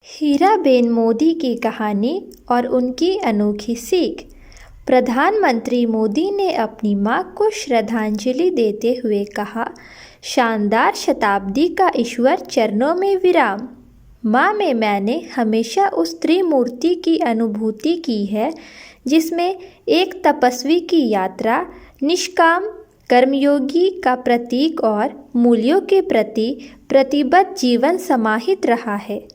हीराबेन मोदी की कहानी और उनकी अनोखी सीख। प्रधानमंत्री मोदी ने अपनी मां को श्रद्धांजलि देते हुए कहा, शानदार शताब्दी का ईश्वर चरणों में विराम। मां में मैंने हमेशा उस त्रिमूर्ति की अनुभूति की है जिसमें एक तपस्वी की यात्रा, निष्काम कर्मयोगी का प्रतीक और मूल्यों के प्रति प्रतिबद्ध जीवन समाहित रहा है।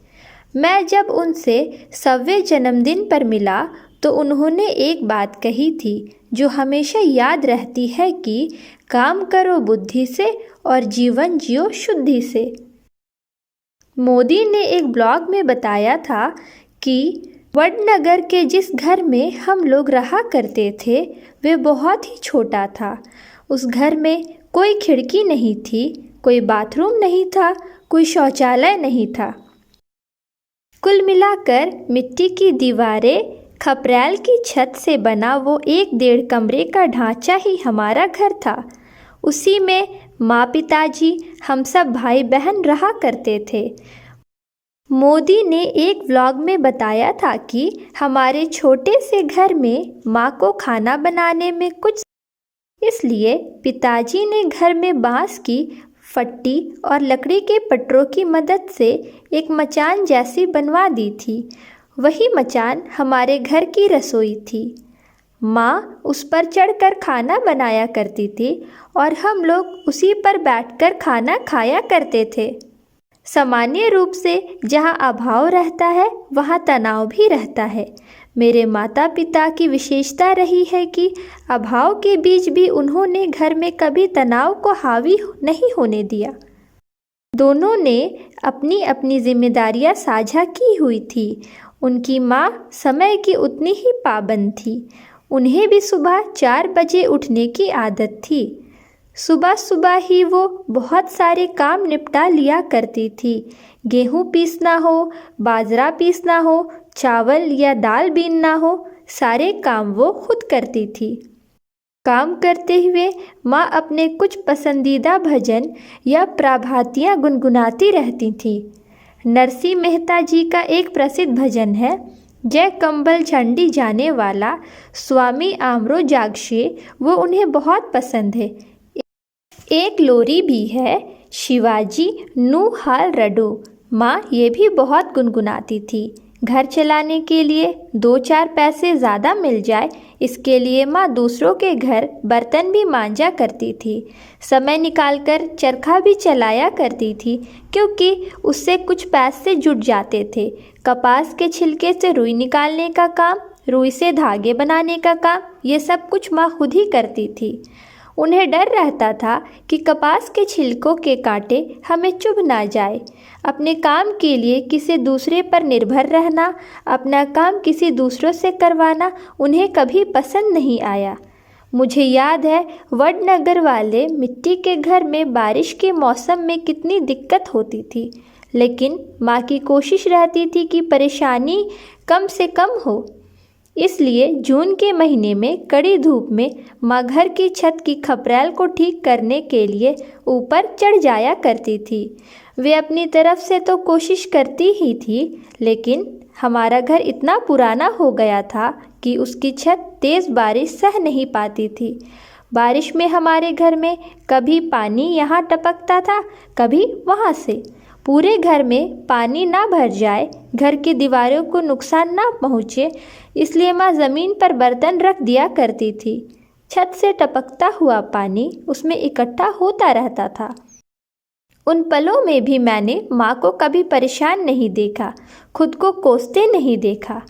मैं जब उनसे 100वें जन्मदिन पर मिला तो उन्होंने एक बात कही थी जो हमेशा याद रहती है कि काम करो बुद्धि से और जीवन जियो शुद्धि से। मोदी ने एक ब्लॉग में बताया था कि वडनगर के जिस घर में हम लोग रहा करते थे वे बहुत ही छोटा था। उस घर में कोई खिड़की नहीं थी, कोई बाथरूम नहीं था, कोई शौचालय नहीं था। कुल मिलाकर मिट्टी की दीवारें, खपरेल की छत से बना वो 1-1.5 कमरे का ढांचा ही हमारा घर था। उसी में माँ, पिताजी, हम सब भाई बहन रहा करते थे। मोदी ने एक व्लॉग में बताया था कि हमारे छोटे से घर में माँ को खाना बनाने में कुछ, इसलिए पिताजी ने घर में बांस की फट्टी और लकड़ी के पटरों की मदद से एक मचान जैसी बनवा दी थी। वही मचान हमारे घर की रसोई थी। माँ उस पर चढ़कर खाना बनाया करती थी और हम लोग उसी पर बैठकर खाना खाया करते थे। सामान्य रूप से जहाँ अभाव रहता है वहाँ तनाव भी रहता है। मेरे माता पिता की विशेषता रही है कि अभाव के बीच भी उन्होंने घर में कभी तनाव को हावी नहीं होने दिया। दोनों ने अपनी अपनी जिम्मेदारियां साझा की हुई थी। उनकी माँ समय की उतनी ही पाबंद थी। उन्हें भी सुबह 4 बजे उठने की आदत थी। सुबह सुबह ही वो बहुत सारे काम निपटा लिया करती थी। गेहूँ पीसना हो, बाजरा पीसना हो, चावल या दाल बीनना हो, सारे काम वो खुद करती थी। काम करते हुए माँ अपने कुछ पसंदीदा भजन या प्रभातियाँ गुनगुनाती रहती थी। नरसिंह मेहता जी का एक प्रसिद्ध भजन है, जय कंबल झंडी जाने वाला स्वामी आमरो जागशे, वो उन्हें बहुत पसंद है। एक लोरी भी है, शिवाजी नु हाल रडो, माँ ये भी बहुत गुनगुनाती थी। घर चलाने के लिए 2-4 पैसे ज़्यादा मिल जाए, इसके लिए माँ दूसरों के घर बर्तन भी मांजा करती थी। समय निकालकर चरखा भी चलाया करती थी क्योंकि उससे कुछ पैसे जुट जाते थे। कपास के छिलके से रुई निकालने का काम, रुई से धागे बनाने का काम, ये सब कुछ माँ खुद ही करती थी। उन्हें डर रहता था कि कपास के छिलकों के कांटे हमें चुभ ना जाए। अपने काम के लिए किसी दूसरे पर निर्भर रहना, अपना काम किसी दूसरों से करवाना उन्हें कभी पसंद नहीं आया। मुझे याद है वडनगर वाले मिट्टी के घर में बारिश के मौसम में कितनी दिक्कत होती थी, लेकिन माँ की कोशिश रहती थी कि परेशानी कम से कम हो। इसलिए जून के महीने में कड़ी धूप में माँ घर की छत की खपरेल को ठीक करने के लिए ऊपर चढ़ जाया करती थी। वे अपनी तरफ से तो कोशिश करती ही थी, लेकिन हमारा घर इतना पुराना हो गया था कि उसकी छत तेज़ बारिश सह नहीं पाती थी। बारिश में हमारे घर में कभी पानी यहाँ टपकता था, कभी वहाँ से। पूरे घर में पानी ना भर जाए, घर की दीवारों को नुकसान ना पहुँचे, इसलिए माँ ज़मीन पर बर्तन रख दिया करती थी। छत से टपकता हुआ पानी उसमें इकट्ठा होता रहता था। उन पलों में भी मैंने माँ को कभी परेशान नहीं देखा, खुद को कोसते नहीं देखा।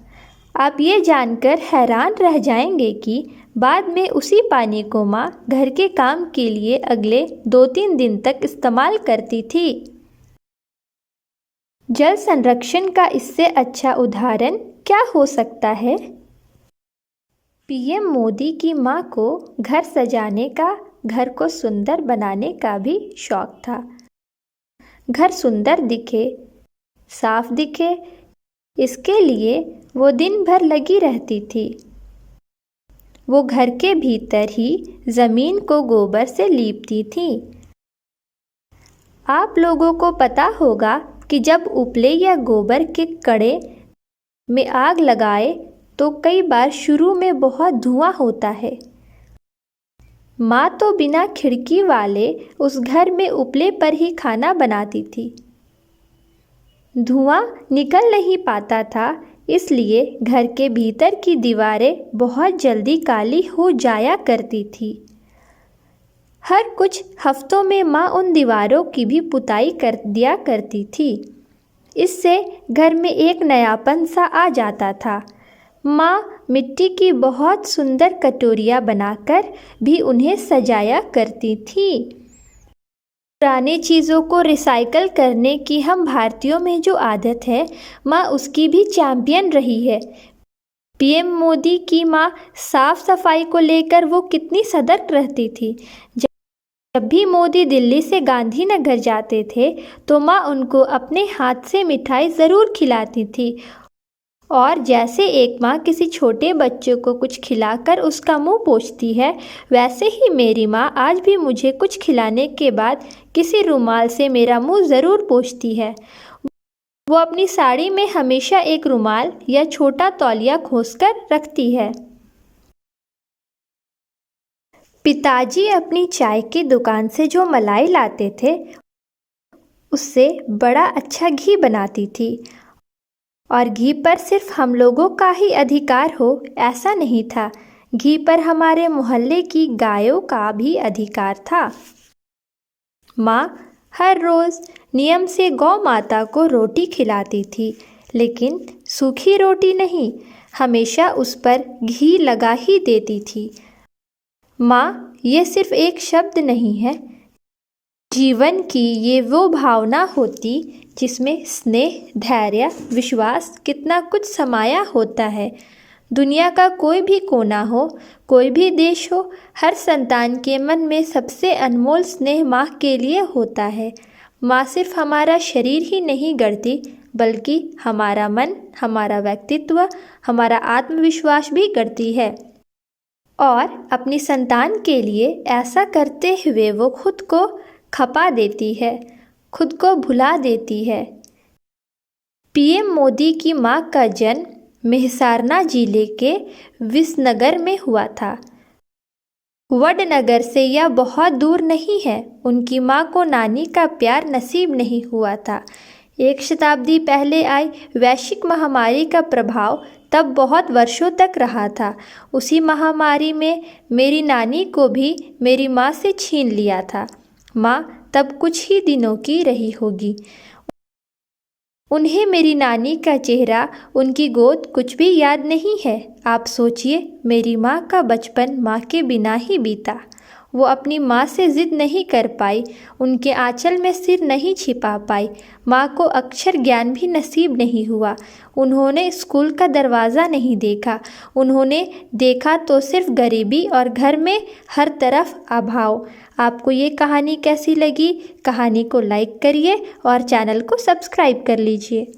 आप ये जानकर हैरान रह जाएंगे कि बाद में उसी पानी को माँ घर के काम के लिए अगले 2-3 दिन तक इस्तेमाल करती थी। जल संरक्षण का इससे अच्छा उदाहरण क्या हो सकता है? पीएम मोदी की माँ को घर सजाने का, घर को सुंदर बनाने का भी शौक था। घर सुंदर दिखे, साफ दिखे, इसके लिए वो दिन भर लगी रहती थी। वो घर के भीतर ही ज़मीन को गोबर से लीपती थी। आप लोगों को पता होगा कि जब उपले या गोबर के कड़े में आग लगाए तो कई बार शुरू में बहुत धुआं होता है। माँ तो बिना खिड़की वाले उस घर में उपले पर ही खाना बनाती थी। धुआं निकल नहीं पाता था, इसलिए घर के भीतर की दीवारें बहुत जल्दी काली हो जाया करती थी। हर कुछ हफ्तों में माँ उन दीवारों की भी पुताई कर दिया करती थी। इससे घर में एक नयापन सा आ जाता था। माँ मिट्टी की बहुत सुंदर कटोरियाँ बनाकर भी उन्हें सजाया करती थी। पुरानी चीज़ों को रिसाइकल करने की हम भारतीयों में जो आदत है, माँ उसकी भी चैम्पियन रही है। पीएम मोदी की माँ साफ सफाई को लेकर वो कितनी सतर्क रहती थी। जब भी मोदी दिल्ली से गांधीनगर जाते थे तो माँ उनको अपने हाथ से मिठाई ज़रूर खिलाती थी। और जैसे एक माँ किसी छोटे बच्चे को कुछ खिलाकर उसका मुंह पोंछती है, वैसे ही मेरी माँ आज भी मुझे कुछ खिलाने के बाद किसी रुमाल से मेरा मुंह ज़रूर पोंछती है। वो अपनी साड़ी में हमेशा एक रुमाल या छोटा तौलिया खोसकर रखती है। पिताजी अपनी चाय की दुकान से जो मलाई लाते थे, उससे बड़ा अच्छा घी बनाती थी। और घी पर सिर्फ हम लोगों का ही अधिकार हो ऐसा नहीं था, घी पर हमारे मोहल्ले की गायों का भी अधिकार था। माँ हर रोज़ नियम से गौ माता को रोटी खिलाती थी, लेकिन सूखी रोटी नहीं, हमेशा उस पर घी लगा ही देती थी। माँ ये सिर्फ एक शब्द नहीं है, जीवन की ये वो भावना होती जिसमें स्नेह, धैर्य, विश्वास कितना कुछ समाया होता है। दुनिया का कोई भी कोना हो, कोई भी देश हो, हर संतान के मन में सबसे अनमोल स्नेह माँ के लिए होता है। माँ सिर्फ हमारा शरीर ही नहीं गढ़ती, बल्कि हमारा मन, हमारा व्यक्तित्व, हमारा आत्मविश्वास भी गढ़ती है। और अपनी संतान के लिए ऐसा करते हुए वो खुद को खपा देती है, खुद को भुला देती है। पीएम मोदी की मां का जन्म मेहसारना जिले के विसनगर में हुआ था। वडनगर से यह बहुत दूर नहीं है। उनकी मां को नानी का प्यार नसीब नहीं हुआ था। 1 शताब्दी पहले आई वैश्विक महामारी का प्रभाव तब बहुत वर्षों तक रहा था। उसी महामारी में मेरी नानी को भी मेरी माँ से छीन लिया था। माँ तब कुछ ही दिनों की रही होगी। उन्हें मेरी नानी का चेहरा, उनकी गोद कुछ भी याद नहीं है। आप सोचिए, मेरी माँ का बचपन माँ के बिना ही बीता। वो अपनी माँ से ज़िद नहीं कर पाई, उनके आंचल में सिर नहीं छिपा पाई। माँ को अक्षर ज्ञान भी नसीब नहीं हुआ। उन्होंने स्कूल का दरवाज़ा नहीं देखा। उन्होंने देखा तो सिर्फ गरीबी और घर में हर तरफ अभाव। आपको ये कहानी कैसी लगी? कहानी को लाइक करिए और चैनल को सब्सक्राइब कर लीजिए।